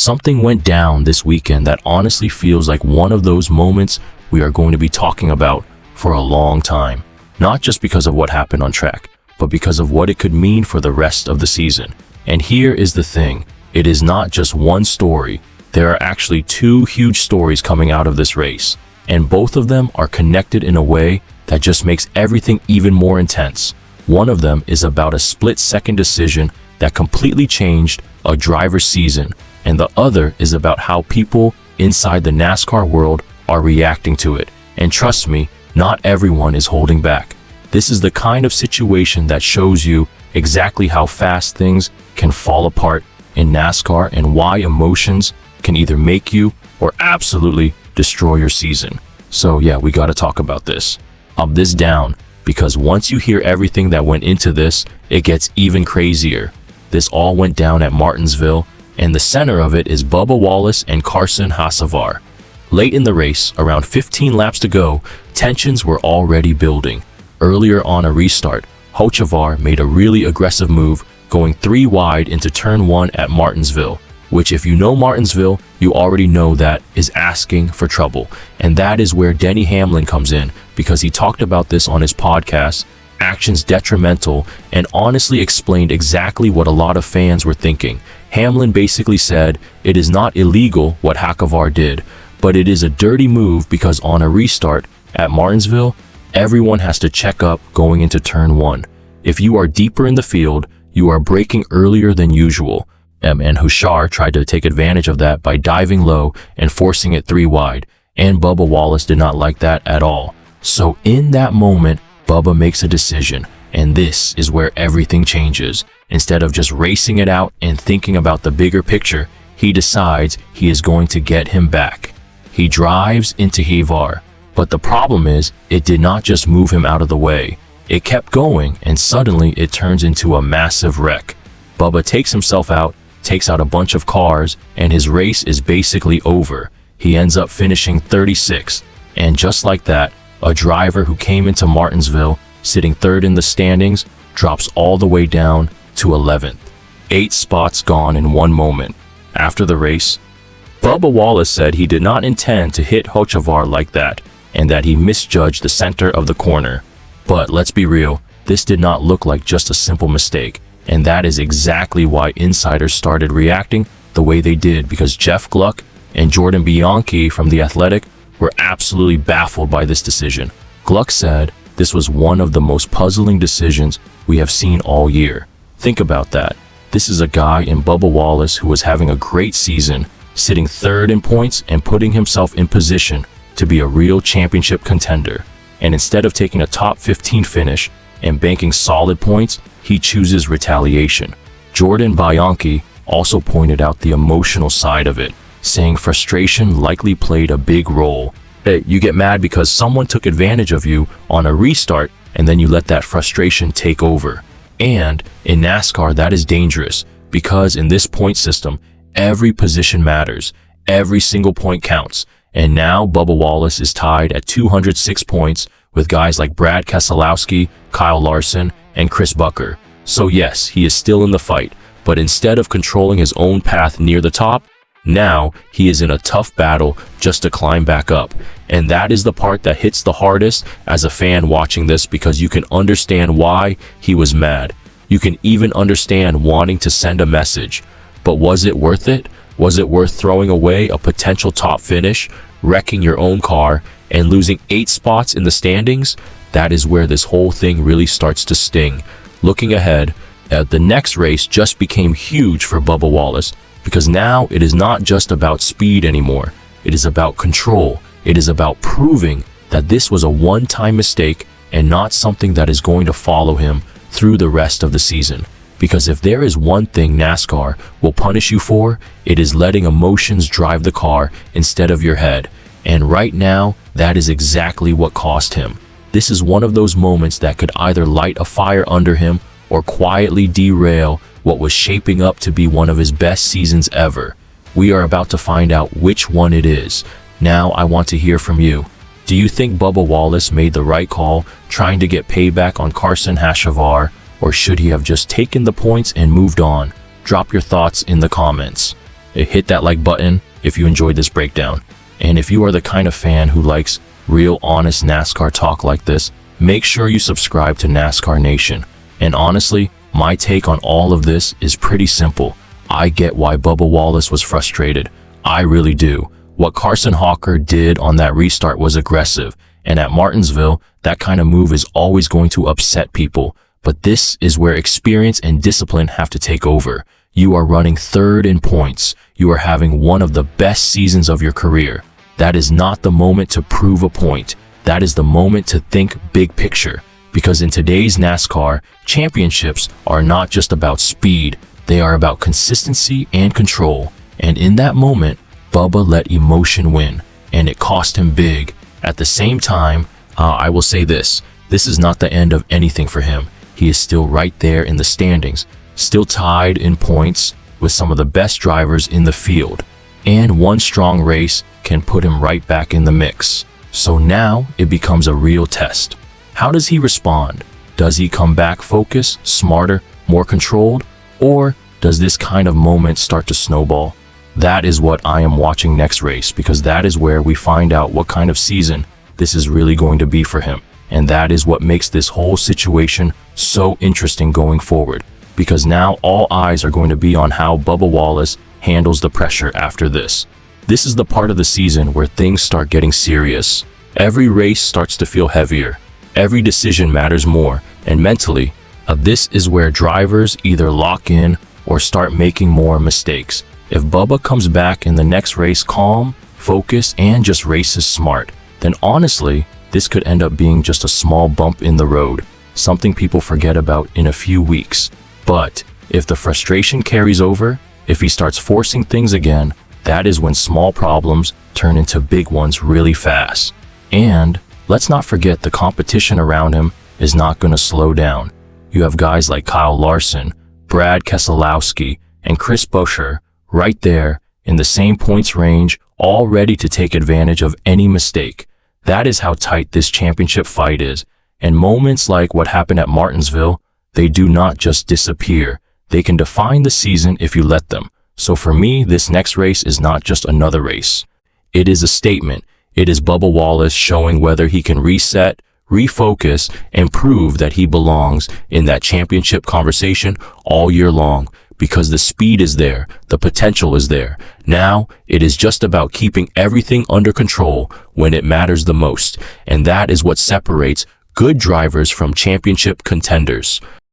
Something went down this weekend that honestly feels like one of those moments we are going to be talking about for a long time. Not just because of what happened on track, but because of what it could mean for the rest of the season. And here is the thing, it is not just one story. There are actually two huge stories coming out of this race, and both of them are connected in a way that just makes everything even more intense. One of them is about a split-second decision that completely changed a driver's season, and the other is about how people inside the NASCAR world are reacting to it. And trust me, not everyone is holding back. This is the kind of situation that shows you exactly how fast things can fall apart in NASCAR and why emotions can either make you or absolutely destroy your season. So yeah, we gotta talk about this. Up this down, because once you hear everything that went into this, it gets even crazier. This all went down at Martinsville, and the center of it is Bubba Wallace and Carson Hocevar. Late in the race, around 15 laps to go, tensions were already building. Earlier on a restart, Hocevar made a really aggressive move, going 3 wide into turn 1 at Martinsville, which if you know Martinsville, you already know that is asking for trouble. And that is where Denny Hamlin comes in, because he talked about this on his podcast, Actions Detrimental, and honestly explained exactly what a lot of fans were thinking. Hamlin basically said, it is not illegal what Hocevar did, but it is a dirty move because on a restart at Martinsville, everyone has to check up going into turn 1. If you are deeper in the field, you are braking earlier than usual. And Hocevar tried to take advantage of that by diving low and forcing it 3 wide, and Bubba Wallace did not like that at all. So in that moment, Bubba makes a decision, and this is where everything changes. Instead of just racing it out and thinking about the bigger picture, he decides he is going to get him back. He drives into Hocevar, but the problem is, it did not just move him out of the way. It kept going, and suddenly it turns into a massive wreck. Bubba takes himself out, takes out a bunch of cars, and his race is basically over. He ends up finishing 36, and just like that, a driver who came into Martinsville, sitting 3rd in the standings, drops all the way down to 11th. 8 spots gone in one moment. After the race, Bubba Wallace said he did not intend to hit Hocevar like that, and that he misjudged the center of the corner. But let's be real, this did not look like just a simple mistake, and that is exactly why insiders started reacting the way they did, because Jeff Gluck and Jordan Bianchi from The Athletic were absolutely baffled by this decision. Gluck said this was one of the most puzzling decisions we have seen all year. Think about that. This is a guy in Bubba Wallace who was having a great season, sitting 3rd in points and putting himself in position to be a real championship contender. And instead of taking a top 15 finish and banking solid points, he chooses retaliation. Jordan Bianchi also pointed out the emotional side of it, saying frustration likely played a big role. Hey, you get mad because someone took advantage of you on a restart, and then you let that frustration take over. And in NASCAR, that is dangerous, because in this point system, every position matters. Every single point counts. And now Bubba Wallace is tied at 206 points with guys like Brad Keselowski, Kyle Larson, and Chris Bucker. So yes, he is still in the fight, but instead of controlling his own path near the top, now he is in a tough battle just to climb back up. And that is the part that hits the hardest as a fan watching this, because you can understand why he was mad. You can even understand wanting to send a message. But was it worth it? Was it worth throwing away a potential top finish, wrecking your own car, and losing 8 spots in the standings? That is where this whole thing really starts to sting. Looking ahead, the next race just became huge for Bubba Wallace, because now it is not just about speed anymore. It is about control. It is about proving that this was a one-time mistake and not something that is going to follow him through the rest of the season. Because if there is one thing NASCAR will punish you for, it is letting emotions drive the car instead of your head. And right now, that is exactly what cost him. This is one of those moments that could either light a fire under him or quietly derail what was shaping up to be one of his best seasons ever. We are about to find out which one it is. Now I want to hear from you. Do you think Bubba Wallace made the right call trying to get payback on Carson Hocevar, or should he have just taken the points and moved on? Drop your thoughts in the comments. hit that like button if you enjoyed this breakdown. And if you are the kind of fan who likes real honest NASCAR talk like this, make sure you subscribe to NASCAR Nation. And honestly, my take on all of this is pretty simple. I get why Bubba Wallace was frustrated. I really do. What Carson Hocevar did on that restart was aggressive, and at Martinsville, that kind of move is always going to upset people. But this is where experience and discipline have to take over. You are running third in points. You are having one of the best seasons of your career. That is not the moment to prove a point. That is the moment to think big picture. Because in today's NASCAR, championships are not just about speed. They are about consistency and control. And in that moment, Bubba let emotion win, and it cost him big. At the same time, I will say this is not the end of anything for him. He is still right there in the standings, still tied in points with some of the best drivers in the field. And one strong race can put him right back in the mix. So now it becomes a real test. How does he respond? Does he come back focused, smarter, more controlled? Or does this kind of moment start to snowball? That is what I am watching next race, because that is where we find out what kind of season this is really going to be for him. And that is what makes this whole situation so interesting going forward, because now all eyes are going to be on how Bubba Wallace handles the pressure after this. This is the part of the season where things start getting serious. Every race starts to feel heavier. Every decision matters more, and mentally, this is where drivers either lock in or start making more mistakes. If Bubba comes back in the next race calm, focused, and just races smart, then honestly, this could end up being just a small bump in the road, something people forget about in a few weeks. But if the frustration carries over, if he starts forcing things again, that is when small problems turn into big ones really fast. And let's not forget, the competition around him is not going to slow down. You have guys like Kyle Larson, Brad Keselowski, and Chris Buescher right there in the same points range, all ready to take advantage of any mistake. That is how tight this championship fight is. And moments like what happened at Martinsville, they do not just disappear. They can define the season if you let them. So for me, this next race is not just another race. It is a statement. It is Bubba Wallace showing whether he can reset, refocus, and prove that he belongs in that championship conversation all year long. Because the speed is there, the potential is there. Now, it is just about keeping everything under control when it matters the most. And that is what separates good drivers from championship contenders.